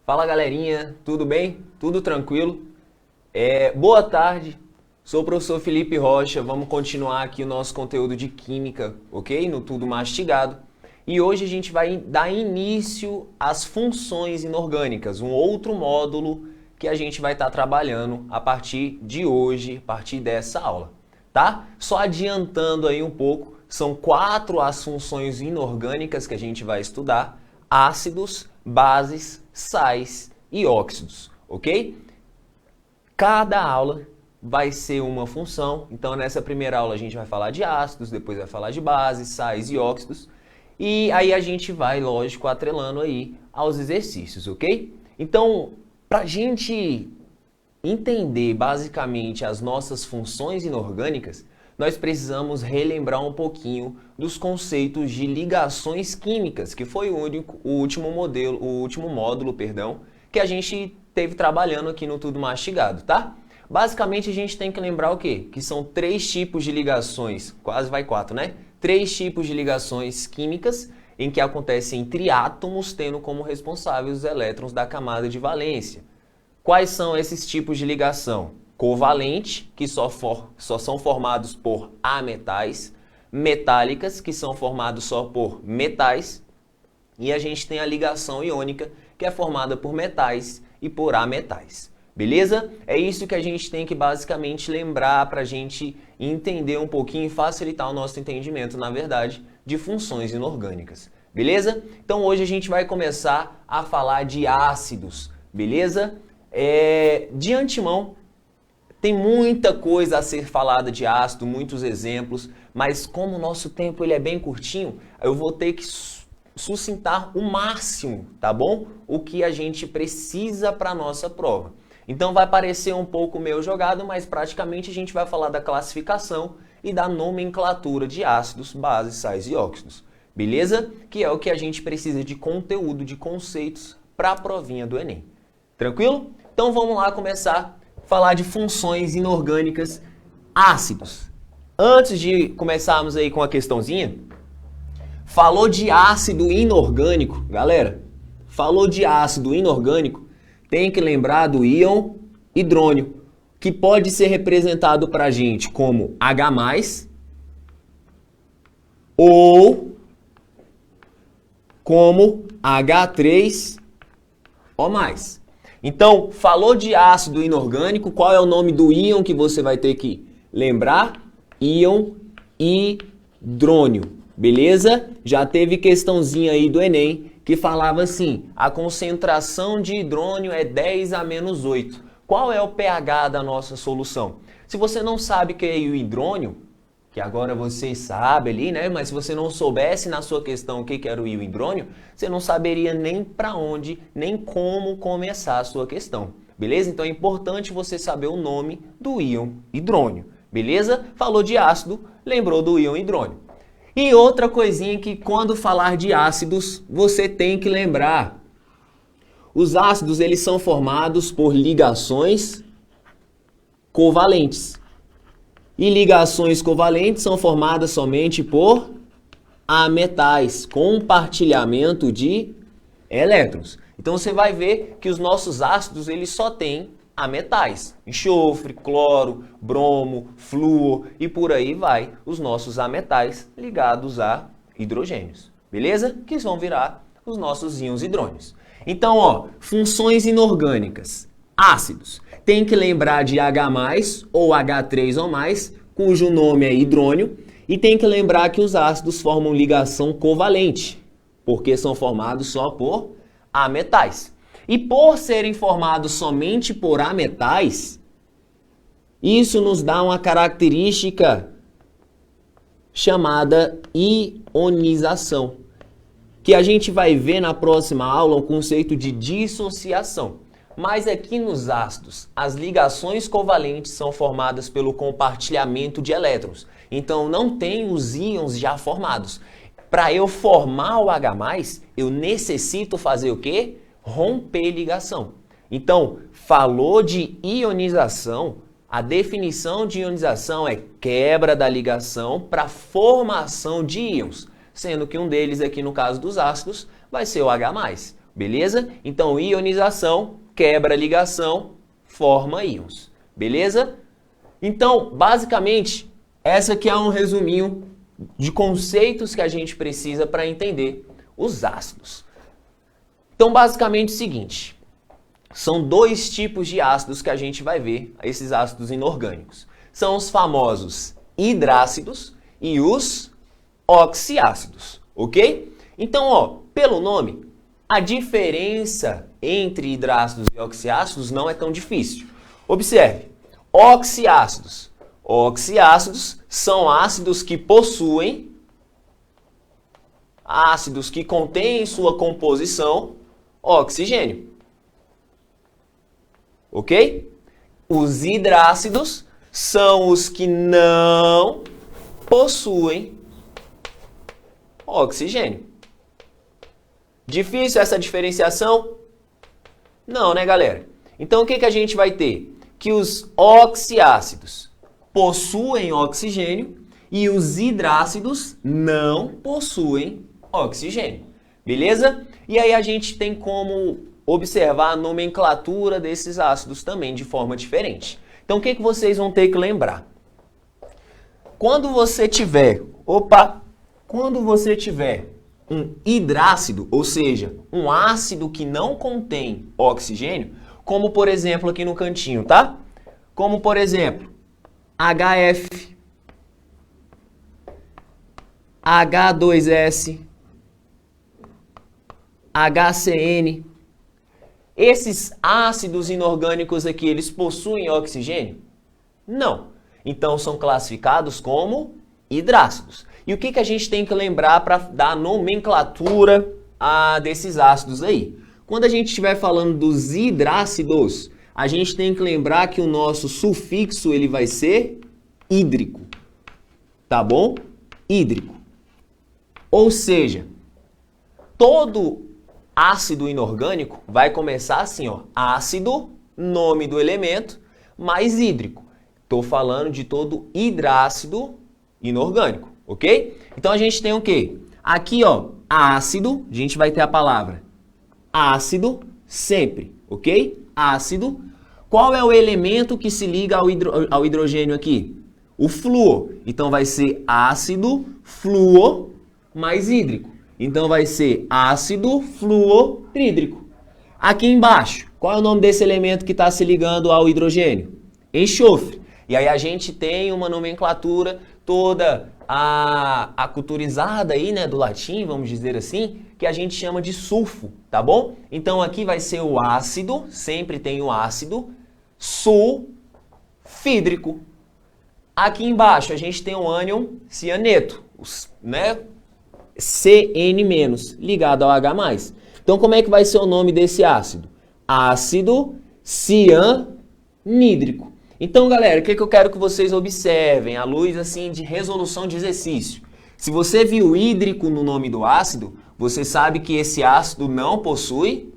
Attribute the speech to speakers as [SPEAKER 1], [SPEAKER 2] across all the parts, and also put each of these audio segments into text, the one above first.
[SPEAKER 1] Fala galerinha, tudo bem? Tudo tranquilo? Boa tarde, sou o professor Felipe Rocha, vamos continuar aqui o nosso conteúdo de Química, ok? No Tudo Mastigado. E hoje a gente vai dar início às funções inorgânicas, um outro módulo que a gente vai estar trabalhando a partir de hoje, a partir dessa aula, tá? Só adiantando aí um pouco, são 4 as funções inorgânicas que a gente vai estudar: ácidos, bases, sais e óxidos, ok? Cada aula vai ser uma função, então nessa primeira aula a gente vai falar de ácidos, depois vai falar de bases, sais e óxidos, e aí a gente vai, lógico, atrelando aí aos exercícios, ok? Então, para a gente entender basicamente as nossas funções inorgânicas, nós precisamos relembrar um pouquinho dos conceitos de ligações químicas, que foi o último módulo, que a gente teve trabalhando aqui no Tudo Mastigado, tá? Basicamente a gente tem que lembrar o quê? Que são 3 tipos de ligações, quase vai 4, né? 3 tipos de ligações químicas em que acontecem entre átomos, tendo como responsáveis os elétrons da camada de valência. Quais são esses tipos de ligação? Covalente, que só são formados por ametais, metálicas, que são formados só por metais, e a gente tem a ligação iônica, que é formada por metais e por ametais. Beleza? É isso que a gente tem que basicamente lembrar para a gente entender um pouquinho e facilitar o nosso entendimento, na verdade, de funções inorgânicas. Beleza? Então hoje a gente vai começar a falar de ácidos, beleza? De antemão, tem muita coisa a ser falada de ácido, muitos exemplos, mas como o nosso tempo ele é bem curtinho, eu vou ter que sucintar o máximo, tá bom? O que a gente precisa para a nossa prova. Então vai parecer um pouco meio jogado, mas praticamente a gente vai falar da classificação e da nomenclatura de ácidos, bases, sais e óxidos. Beleza? Que é o que a gente precisa de conteúdo, de conceitos para a provinha do Enem. Tranquilo? Então vamos lá começar a falar de funções inorgânicas, ácidos. Antes de começarmos aí com a questãozinha, falou de ácido inorgânico, galera, falou de ácido inorgânico, tem que lembrar do íon hidrônio, que pode ser representado para a gente como H+, ou como H3O+. Então, falou de ácido inorgânico, qual é o nome do íon que você vai ter que lembrar? Íon hidrônio, beleza? Já teve questãozinha aí do Enem que falava assim: a concentração de hidrônio é 10 a menos 8. Qual é o pH da nossa solução? Se você não sabe o que é o hidrônio, que agora você sabe ali, né? Mas se você não soubesse na sua questão o que era o íon hidrônio, você não saberia nem para onde, nem como começar a sua questão, beleza? Então é importante você saber o nome do íon hidrônio, beleza? Falou de ácido, lembrou do íon hidrônio. E outra coisinha que quando falar de ácidos, você tem que lembrar. Os ácidos, eles são formados por ligações covalentes. E ligações covalentes são formadas somente por ametais, compartilhamento de elétrons. Então você vai ver que os nossos ácidos, eles só têm ametais, enxofre, cloro, bromo, flúor e por aí vai os nossos ametais ligados a hidrogênios, beleza? Que vão virar os nossos íons hidrônios. Então, ó, funções inorgânicas, ácidos, tem que lembrar de H+, ou H3O+, cujo nome é hidrônio, e tem que lembrar que os ácidos formam ligação covalente, porque são formados só por ametais. E por serem formados somente por ametais, isso nos dá uma característica chamada ionização, que a gente vai ver na próxima aula o conceito de dissociação. Mas aqui nos ácidos, as ligações covalentes são formadas pelo compartilhamento de elétrons. Então não tem os íons já formados. Para eu formar o H+, eu necessito fazer o quê? Romper ligação. Então, falou de ionização, a definição de ionização é quebra da ligação para formação de íons, sendo que um deles aqui no caso dos ácidos vai ser o H+. beleza? Então, ionização, quebra a ligação, forma íons, beleza? Então, basicamente, essa aqui é um resuminho de conceitos que a gente precisa para entender os ácidos. Então, basicamente é o seguinte, são dois tipos de ácidos que a gente vai ver, esses ácidos inorgânicos. São os famosos hidrácidos e os oxiácidos, ok? Então, ó, pelo nome, a diferença entre hidrácidos e oxiácidos não é tão difícil. Observe, oxiácidos. Oxiácidos são ácidos que possuem, ácidos que contêm em sua composição oxigênio. Ok? Os hidrácidos são os que não possuem oxigênio. Difícil essa diferenciação? Não, né, galera? Então, o que a gente vai ter? Que os oxiácidos possuem oxigênio e os hidrácidos não possuem oxigênio. Beleza? E aí a gente tem como observar a nomenclatura desses ácidos também de forma diferente. Então, o que vocês vão ter que lembrar? Quando você tiver um hidrácido, ou seja, um ácido que não contém oxigênio, como por exemplo aqui no cantinho, tá? Como por exemplo, HF, H2S, HCN. Esses ácidos inorgânicos aqui, eles possuem oxigênio? Não. Então são classificados como hidrácidos. E o que a gente tem que lembrar para dar nomenclatura desses ácidos aí? Quando a gente estiver falando dos hidrácidos, a gente tem que lembrar que o nosso sufixo ele vai ser hídrico. Tá bom? Hídrico. Ou seja, todo ácido inorgânico vai começar assim, ó, ácido, nome do elemento, mais hídrico. Estou falando de todo hidrácido inorgânico, ok? Então a gente tem o quê? Aqui, ó, ácido, a gente vai ter a palavra ácido sempre, ok? Ácido. Qual é o elemento que se liga ao hidrogênio aqui? O flúor. Então vai ser ácido, flúor mais hídrico. Então vai ser ácido fluorídrico. Aqui embaixo, qual é o nome desse elemento que está se ligando ao hidrogênio? Enxofre. E aí a gente tem uma nomenclatura toda aculturizada aí, né, do latim, vamos dizer assim, que a gente chama de sulfo, tá bom? Então aqui vai ser o ácido, sempre tem o ácido, sulfídrico. Aqui embaixo a gente tem o ânion cianeto, né? CN- ligado ao H+. Então, como é que vai ser o nome desse ácido? Ácido cianídrico. Então, galera, o que eu quero que vocês observem à luz assim de resolução de exercício? Se você viu hídrico no nome do ácido, você sabe que esse ácido não possui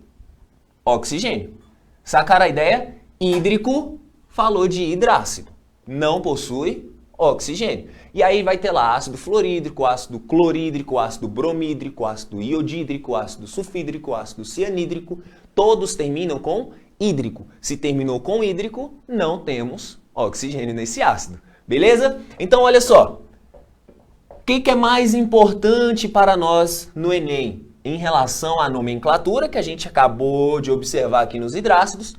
[SPEAKER 1] oxigênio. Sacaram a ideia? Hídrico falou de hidrácido, não possui oxigênio. E aí vai ter lá ácido fluorídrico, ácido clorídrico, ácido bromídrico, ácido iodídrico, ácido sulfídrico, ácido cianídrico, todos terminam com hídrico. Se terminou com hídrico, não temos oxigênio nesse ácido. Beleza? Então olha só, o que é mais importante para nós no Enem em relação à nomenclatura que a gente acabou de observar aqui nos hidrácidos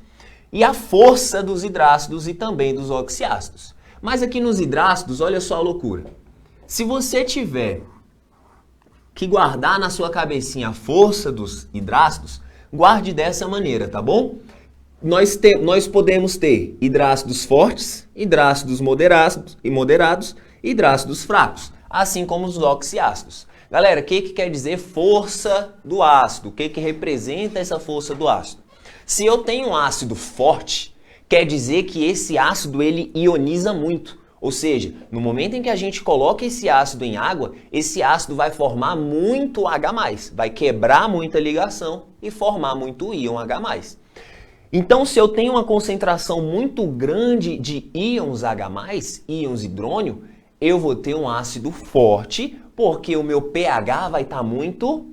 [SPEAKER 1] e a força dos hidrácidos e também dos oxiácidos. Mas aqui nos hidrácidos, olha só a loucura. Se você tiver que guardar na sua cabecinha a força dos hidrácidos, guarde dessa maneira, tá bom? Nós podemos ter hidrácidos fortes, hidrácidos moderados e hidrácidos fracos, assim como os oxiácidos. Galera, o que quer dizer força do ácido? O que representa essa força do ácido? Se eu tenho um ácido forte, quer dizer que esse ácido ele ioniza muito. Ou seja, no momento em que a gente coloca esse ácido em água, esse ácido vai formar muito H+, vai quebrar muita ligação e formar muito íon H+. Então, se eu tenho uma concentração muito grande de íons H+, íons hidrônio, eu vou ter um ácido forte, porque o meu pH vai estar muito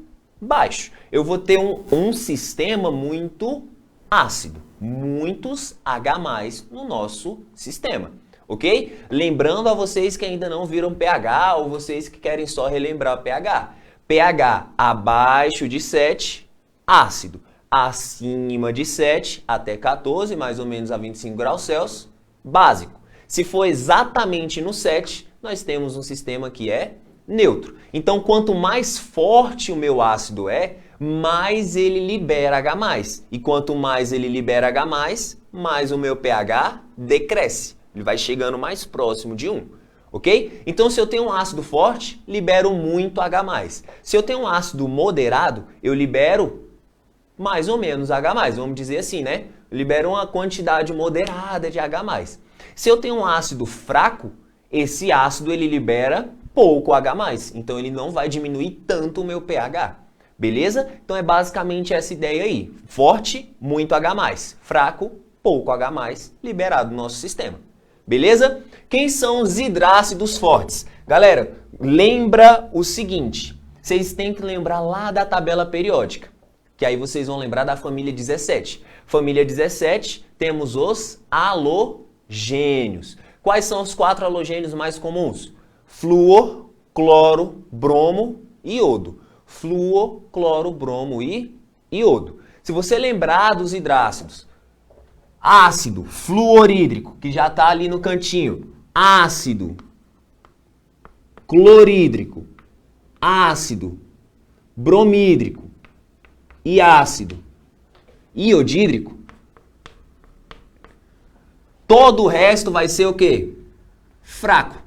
[SPEAKER 1] baixo. Eu vou ter um sistema muito ácido, muitos H+ no nosso sistema, ok? Lembrando a vocês que ainda não viram pH ou vocês que querem só relembrar o pH. pH abaixo de 7, ácido. Acima de 7 até 14, mais ou menos a 25 graus Celsius, básico. Se for exatamente no 7, nós temos um sistema que é neutro. Então, quanto mais forte o meu ácido é, mais ele libera H+. E quanto mais ele libera H+, mais o meu pH decresce. Ele vai chegando mais próximo de 1. Ok? Então, se eu tenho um ácido forte, libero muito H+. Se eu tenho um ácido moderado, eu libero mais ou menos H+, vamos dizer assim, né? Eu libero uma quantidade moderada de H+. Se eu tenho um ácido fraco, esse ácido ele libera pouco H+, então ele não vai diminuir tanto o meu pH. Beleza? Então é basicamente essa ideia aí. Forte, muito H+. Fraco, pouco H+, liberado no nosso sistema. Beleza? Quem são os hidrácidos fortes? Galera, lembra o seguinte. Vocês têm que lembrar lá da tabela periódica. Que aí vocês vão lembrar da família 17. Família 17, temos os halogênios. Quais são os 4 halogênios mais comuns? Flúor, cloro, bromo e iodo. Flúor, cloro, bromo e iodo. Se você lembrar dos hidrácidos, ácido fluorídrico, que já está ali no cantinho. Ácido clorídrico, ácido bromídrico e ácido iodídrico, todo o resto vai ser o quê? Fraco.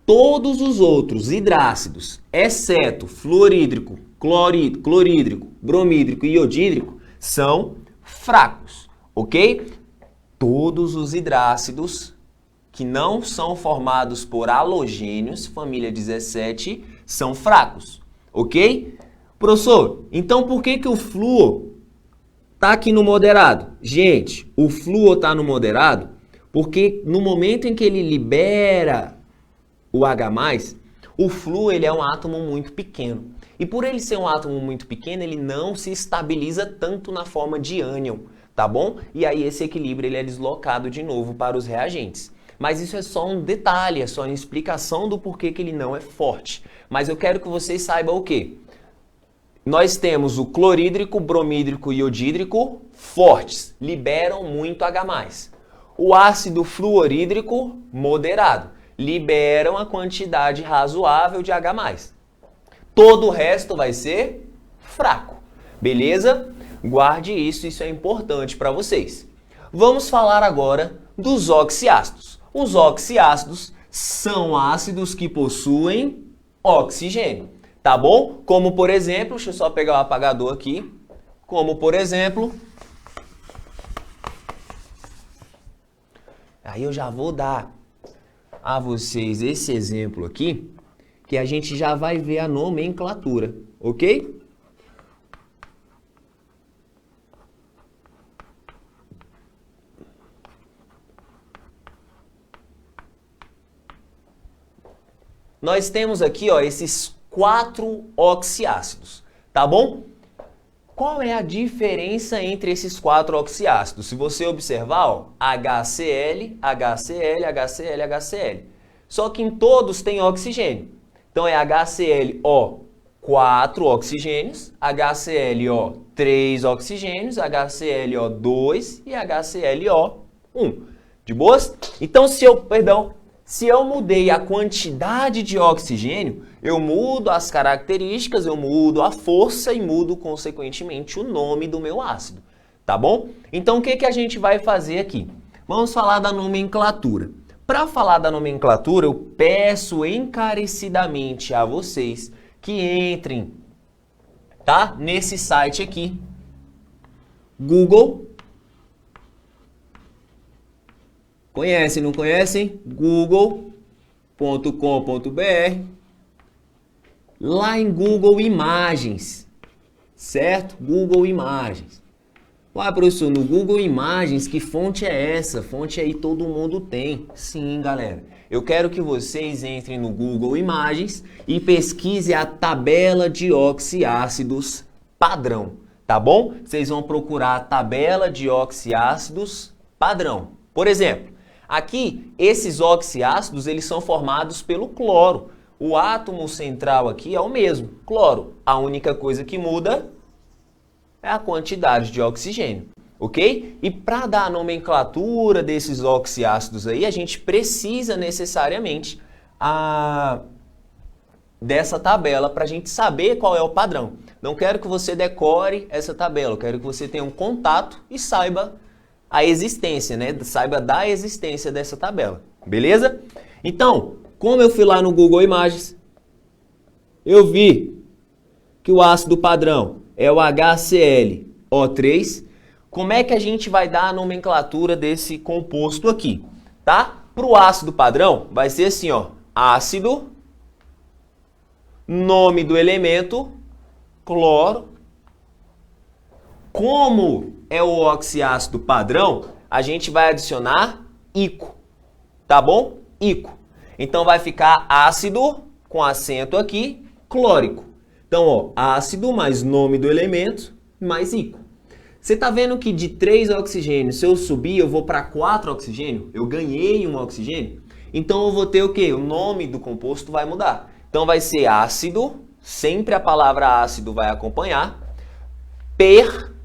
[SPEAKER 1] Todos os outros hidrácidos, exceto fluorídrico, clorídrico, bromídrico e iodídrico, são fracos, ok? Todos os hidrácidos que não são formados por halogênios, família 17, são fracos, ok? Professor, então por que o flúor está aqui no moderado? Gente, o flúor está no moderado porque no momento em que ele libera o H+, o flúor ele é um átomo muito pequeno. E por ele ser um átomo muito pequeno, ele não se estabiliza tanto na forma de ânion, tá bom? E aí esse equilíbrio ele é deslocado de novo para os reagentes. Mas isso é só um detalhe, é só uma explicação do porquê que ele não é forte. Mas eu quero que vocês saibam o quê? Nós temos o clorídrico, bromídrico e iodídrico fortes, liberam muito H+. O ácido fluorídrico, moderado, libera uma quantidade razoável de H+. Todo o resto vai ser fraco, beleza? Guarde isso, isso é importante para vocês. Vamos falar agora dos oxiácidos. Os oxiácidos são ácidos que possuem oxigênio, tá bom? Como por exemplo, deixa eu só pegar o apagador aqui, como por exemplo, aí eu já vou dar a vocês esse exemplo aqui, que a gente já vai ver a nomenclatura, ok? Nós temos aqui, ó, esses 4 oxiácidos, tá bom? Qual é a diferença entre esses 4 oxiácidos? Se você observar, ó, HCl, HCl, HCl, HCl. Só que em todos tem oxigênio. Então é HClO 4 oxigênios, HClO 3 oxigênios, HClO 2 e HClO 1. De boas? Então se eu mudei a quantidade de oxigênio, eu mudo as características, eu mudo a força e mudo, consequentemente, o nome do meu ácido. Tá bom? Então, o que a gente vai fazer aqui? Vamos falar da nomenclatura. Para falar da nomenclatura, eu peço encarecidamente a vocês que entrem, tá? Nesse site aqui, Google. Conhecem, não conhecem? google.com.br. Lá em Google Imagens, certo? Google Imagens. Uai, professor, no Google Imagens, que fonte é essa? Fonte aí todo mundo tem. Sim, galera. Eu quero que vocês entrem no Google Imagens e pesquisem a tabela de oxiácidos padrão, tá bom? Vocês vão procurar a tabela de oxiácidos padrão. Por exemplo, aqui, esses oxiácidos, eles são formados pelo cloro. O átomo central aqui é o mesmo, cloro. A única coisa que muda é a quantidade de oxigênio, ok? E para dar a nomenclatura desses oxiácidos aí, a gente precisa necessariamente dessa tabela para a gente saber qual é o padrão. Não quero que você decore essa tabela, eu quero que você tenha um contato e saiba a existência, né? Saiba da existência dessa tabela, beleza? Então, como eu fui lá no Google Imagens, eu vi que o ácido padrão é o HClO3. Como é que a gente vai dar a nomenclatura desse composto aqui, tá? Para o ácido padrão, vai ser assim, ó, ácido, nome do elemento, cloro. Como é o oxiácido padrão, a gente vai adicionar ico, tá bom? Ico. Então vai ficar ácido, com acento aqui, clórico. Então, ó, ácido mais nome do elemento, mais ico. Você tá vendo que de 3 oxigênios, se eu subir, eu vou para 4 oxigênio? Eu ganhei um oxigênio? Então eu vou ter o quê? O nome do composto vai mudar. Então vai ser ácido, sempre a palavra ácido vai acompanhar. Per,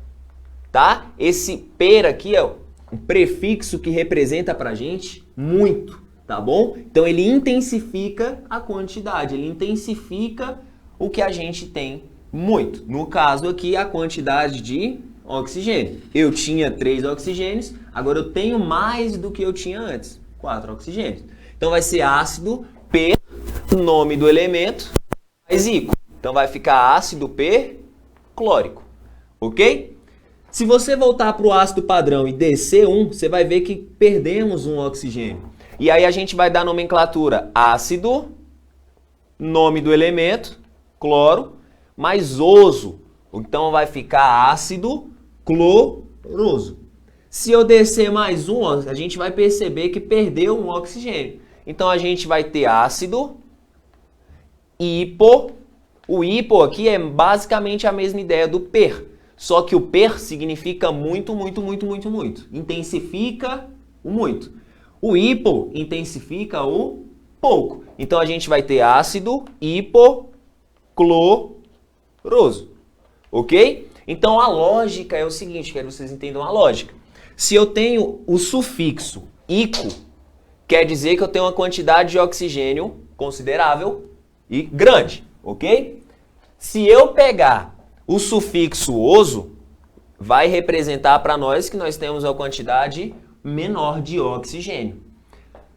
[SPEAKER 1] tá? Esse per aqui é um prefixo que representa pra gente muito, tá bom? Então ele intensifica a quantidade, ele intensifica o que a gente tem muito. No caso aqui, a quantidade de oxigênio. Eu tinha 3 oxigênios, agora eu tenho mais do que eu tinha antes, 4 oxigênios. Então vai ser ácido P, nome do elemento, mais ico. Então vai ficar ácido perclórico, ok? Se você voltar para o ácido padrão e descer um, você vai ver que perdemos um oxigênio. E aí a gente vai dar nomenclatura ácido, nome do elemento, cloro, mais oso. Então vai ficar ácido cloroso. Se eu descer mais um, a gente vai perceber que perdeu um oxigênio. Então a gente vai ter ácido hipo. O hipo aqui é basicamente a mesma ideia do per. Só que o per significa muito, muito, muito, muito, muito. Intensifica o muito. O hipo intensifica o pouco. Então a gente vai ter ácido hipocloroso. Ok? Então a lógica é o seguinte, quero que vocês entendam a lógica. Se eu tenho o sufixo ico, quer dizer que eu tenho uma quantidade de oxigênio considerável e grande, ok? Se eu pegar o sufixo oso, vai representar para nós que nós temos uma quantidade menor de oxigênio.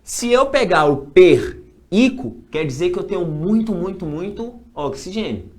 [SPEAKER 1] Se eu pegar o per-ico, quer dizer que eu tenho muito, muito, muito oxigênio.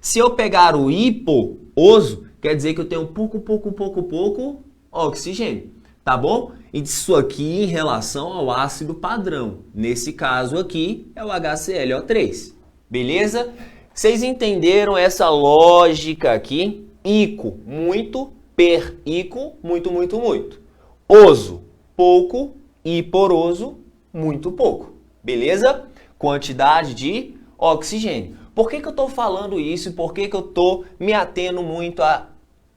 [SPEAKER 1] Se eu pegar o hipo-oso, quer dizer que eu tenho pouco, pouco, pouco, pouco oxigênio, tá bom? Isso aqui em relação ao ácido padrão. Nesse caso aqui é o HClO3, beleza? Vocês entenderam essa lógica aqui? Ico, muito, per-ico, muito, muito, muito. Oso, pouco, e poroso, muito pouco, beleza? Quantidade de oxigênio. Por que eu estou falando isso e por que eu estou me atendo muito a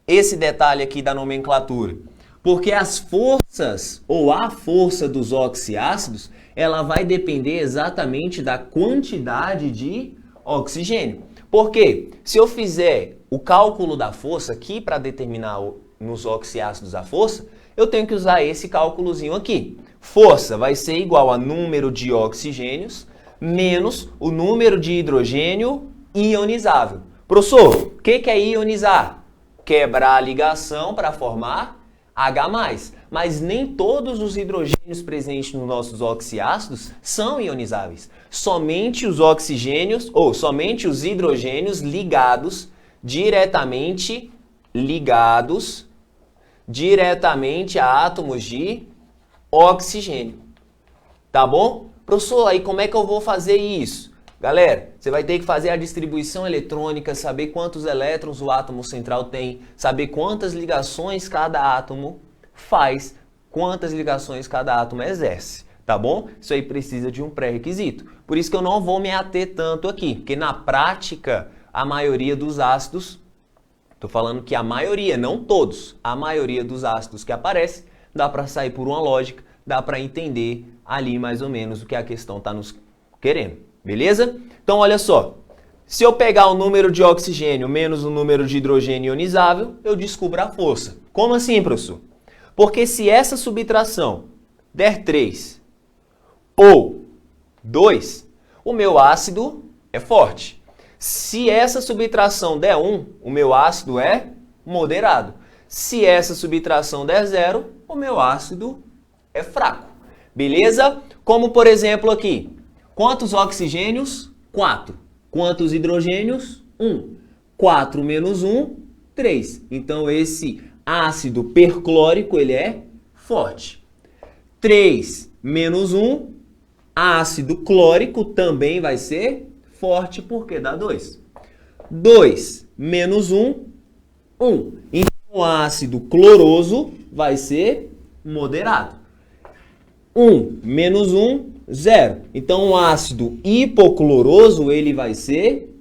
[SPEAKER 1] esse detalhe aqui da nomenclatura? Porque as forças, ou a força dos oxiácidos, ela vai depender exatamente da quantidade de oxigênio. Por quê? Se eu fizer o cálculo da força aqui para determinar nos oxiácidos a força, eu tenho que usar esse cálculozinho aqui. Força vai ser igual a número de oxigênios menos o número de hidrogênio ionizável. Professor, o que é ionizar? Quebrar a ligação para formar H+. Mas nem todos os hidrogênios presentes nos nossos oxiácidos são ionizáveis. Somente os oxigênios, ou somente os hidrogênios diretamente a átomos de oxigênio. Tá bom? Professor, aí como é que eu vou fazer isso? Galera, você vai ter que fazer a distribuição eletrônica, saber quantos elétrons o átomo central tem, saber quantas ligações cada átomo faz, quantas ligações cada átomo exerce, tá bom? Isso aí precisa de um pré-requisito. Por isso que eu não vou me ater tanto aqui, porque na prática, a maioria dos ácidos, estou falando que a maioria, não todos, a maioria dos ácidos que aparece, dá para sair por uma lógica, dá para entender ali mais ou menos o que a questão está nos querendo. Beleza? Então, olha só. Se eu pegar o número de oxigênio menos o número de hidrogênio ionizável, eu descubro a força. Como assim, professor? Porque se essa subtração der 3 ou 2, o meu ácido é forte. Se essa subtração der 1, o meu ácido é moderado. Se essa subtração der 0, o meu ácido é fraco. Beleza? Como, por exemplo, aqui. Quantos oxigênios? 4. Quantos hidrogênios? 1. 4 menos 1, 3. Então, esse ácido perclórico, ele é forte. 3 menos 1, ácido clórico também vai ser forte, porque dá 2. 2 menos 1, 1. Então, o ácido cloroso vai ser moderado. 1 menos 1, 0. Então, o ácido hipocloroso, ele vai ser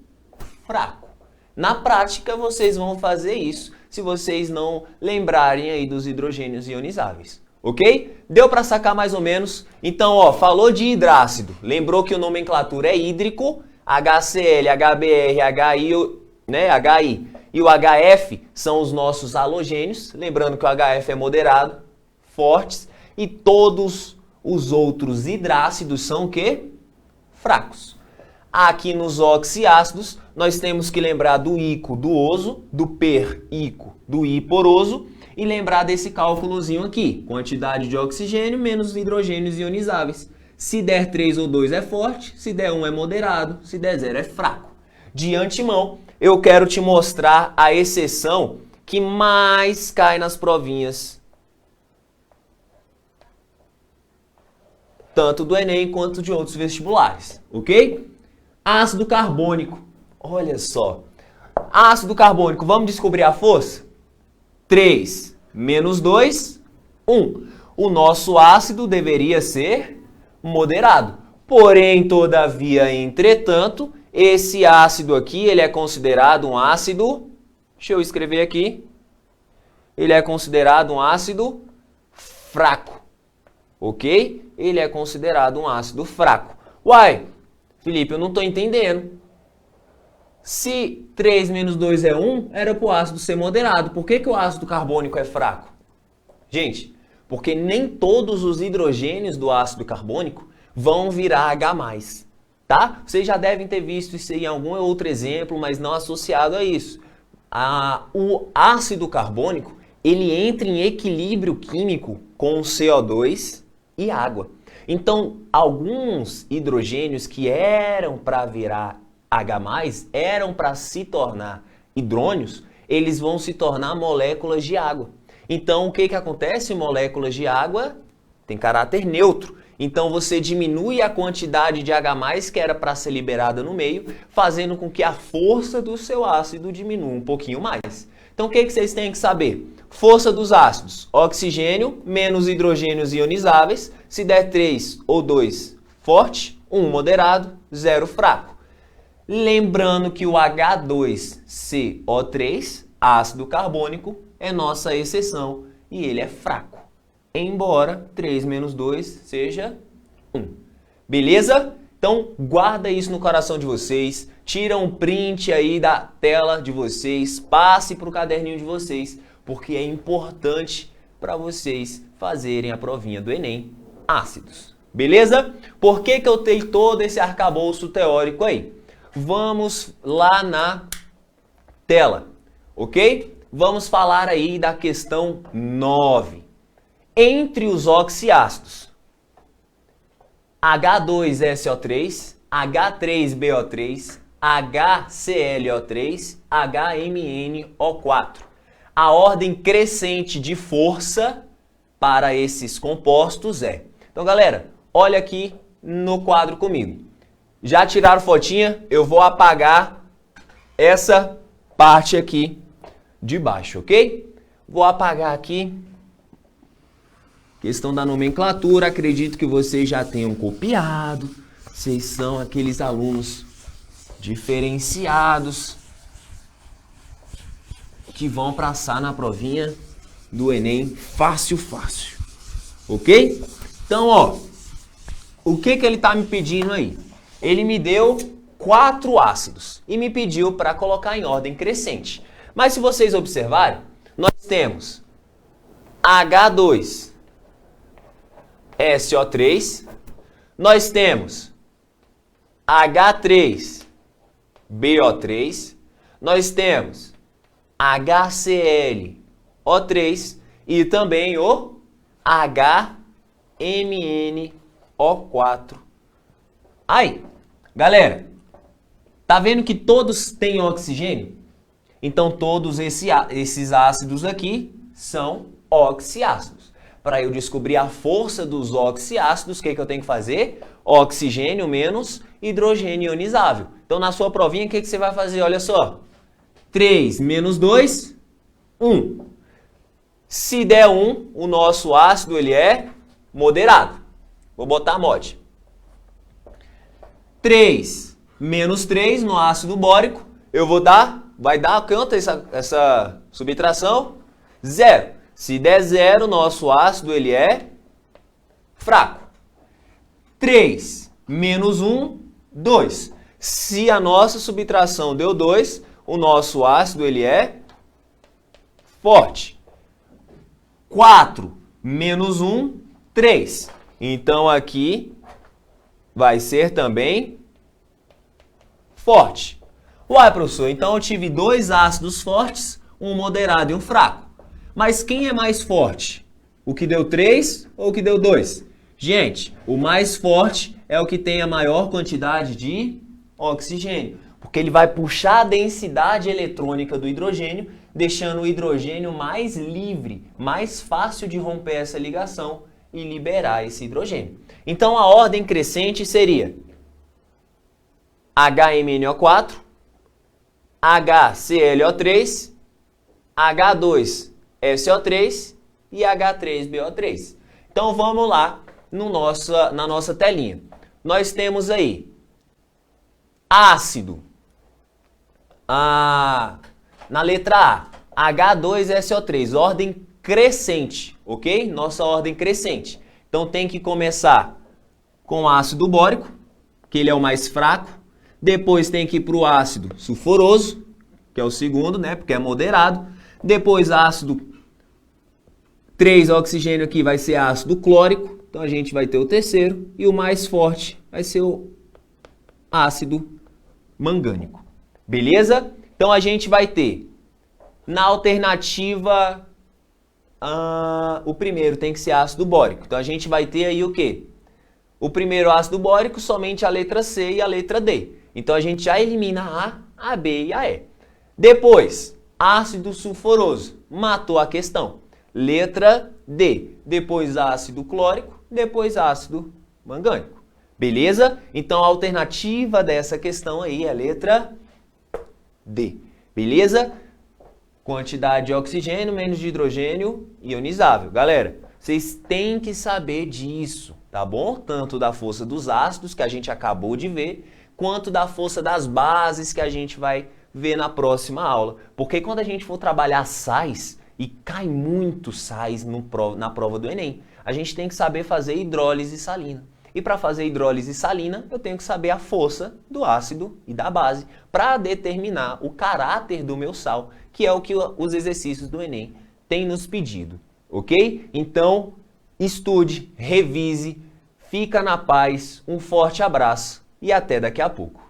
[SPEAKER 1] fraco. Na prática, vocês vão fazer isso se vocês não lembrarem aí dos hidrogênios ionizáveis. Ok? Deu para sacar mais ou menos? Então, ó, falou de hidrácido. Lembrou que a nomenclatura é hídrico. HCl, HBr, HI, né, HI e o HF são os nossos halogênios. Lembrando que o HF é moderado, fortes. E todos os outros hidrácidos são o quê? Fracos. Aqui nos oxiácidos, nós temos que lembrar do ico-duoso, do per-ico, do I-poroso e lembrar desse cálculozinho aqui. Quantidade de oxigênio menos hidrogênios ionizáveis. Se der 3 ou 2 é forte, se der 1 é moderado, se der 0 é fraco. De antemão, eu quero te mostrar a exceção que mais cai nas provinhas, tanto do Enem quanto de outros vestibulares, ok? Ácido carbônico. Olha só. Ácido carbônico, vamos descobrir a força? 3 menos 2, 1. O nosso ácido deveria ser moderado. Porém, todavia, entretanto, esse ácido aqui, ele é considerado um ácido... Deixa eu escrever aqui. Ele é considerado um ácido fraco. Ok? Ele é considerado um ácido fraco. Uai, Felipe, eu não estou entendendo. Se 3 menos 2 é 1, era para o ácido ser moderado. Por que o ácido carbônico é fraco? Gente, porque nem todos os hidrogênios do ácido carbônico vão virar H+, tá? Vocês já devem ter visto isso em algum outro exemplo, mas não associado a isso. O ácido carbônico, ele entra em equilíbrio químico com o CO2 e água. Então, alguns hidrogênios que eram para virar H+, eram para se tornar hidrônios, eles vão se tornar moléculas de água. Então, o que acontece? Moléculas de água têm caráter neutro. Então, você diminui a quantidade de H+, que era para ser liberada no meio, fazendo com que a força do seu ácido diminua um pouquinho mais. Então, o que vocês têm que saber? Força dos ácidos, oxigênio menos hidrogênios ionizáveis. Se der 3 ou 2, forte, 1 moderado, 0 fraco. Lembrando que o H2CO3, ácido carbônico, é nossa exceção e ele é fraco. Embora 3 menos 2 seja 1. Beleza? Então, guarda isso no coração de vocês. Tira um print aí da tela de vocês. Passe para o caderninho de vocês, porque é importante para vocês fazerem a provinha do Enem, ácidos. Beleza? Por que eu tenho todo esse arcabouço teórico aí? Vamos lá na tela, ok? Vamos falar aí da questão 9. Entre os oxiácidos, H2SO3, H3BO3, HClO3, HMnO4. A ordem crescente de força para esses compostos é... Então, galera, olha aqui no quadro comigo. Já tiraram fotinha? Eu vou apagar essa parte aqui de baixo, ok? Vou apagar aqui. Questão da nomenclatura, acredito que vocês já tenham copiado. Vocês são aqueles alunos diferenciados que vão passar na provinha do Enem fácil, fácil. Ok? Então, ó, o que ele tá me pedindo aí? Ele me deu 4 ácidos e me pediu para colocar em ordem crescente. Mas se vocês observarem, nós temos H2, SO3, nós temos H3, BO3, nós temos HCl, O3 e também o HMnO4. Aí, galera, tá vendo que todos têm oxigênio? Então todos esses ácidos aqui são oxiácidos. Para eu descobrir a força dos oxiácidos, o que eu tenho que fazer? Oxigênio menos hidrogênio ionizável. Então na sua provinha, o que você vai fazer? Olha só. 3 menos 2, 1. Se der 1, o nosso ácido ele é moderado. Vou botar mod. 3 menos 3 no ácido bórico, vai dar quanto essa subtração? 0. Se der 0, nosso ácido ele é fraco. 3 menos 1, 2. Se a nossa subtração deu 2, o nosso ácido ele é forte. 4 menos 1, 3. Então aqui vai ser também forte. Uai, professor, então eu tive 2 ácidos fortes, um moderado e um fraco. Mas quem é mais forte? O que deu 3 ou o que deu 2? Gente, o mais forte é o que tem a maior quantidade de oxigênio, porque ele vai puxar a densidade eletrônica do hidrogênio, deixando o hidrogênio mais livre, mais fácil de romper essa ligação e liberar esse hidrogênio. Então a ordem crescente seria HMnO4, HClO3, H2SO3 e H3BO3. Então vamos lá na nossa telinha. Nós temos aí ácido, na letra A, H2SO3, ordem crescente, ok? Nossa ordem crescente. Então tem que começar com ácido bórico, que ele é o mais fraco. Depois tem que ir para o ácido sulfuroso, que é o segundo, né? Porque é moderado. Depois ácido 3 oxigênio aqui vai ser ácido clórico. Então a gente vai ter o terceiro. E o mais forte vai ser o ácido mangânico. Beleza? Então a gente vai ter na alternativa o primeiro tem que ser ácido bórico. Então a gente vai ter aí o quê? O primeiro ácido bórico, somente a letra C e a letra D. Então a gente já elimina a B e a E. Depois, ácido sulfuroso. Matou a questão. Letra D. Depois ácido clórico, depois ácido mangânico. Beleza? Então a alternativa dessa questão aí é a letra D. Beleza? Quantidade de oxigênio menos de hidrogênio ionizável. Galera, vocês têm que saber disso, tá bom? Tanto da força dos ácidos, que a gente acabou de ver, quanto da força das bases, que a gente vai ver na próxima aula. Porque quando a gente for trabalhar sais, e cai muito sais na prova do Enem, a gente tem que saber fazer hidrólise salina. E para fazer hidrólise salina, eu tenho que saber a força do ácido e da base para determinar o caráter do meu sal, que é o que os exercícios do Enem têm nos pedido, ok? Então, estude, revise, fica na paz, um forte abraço e até daqui a pouco.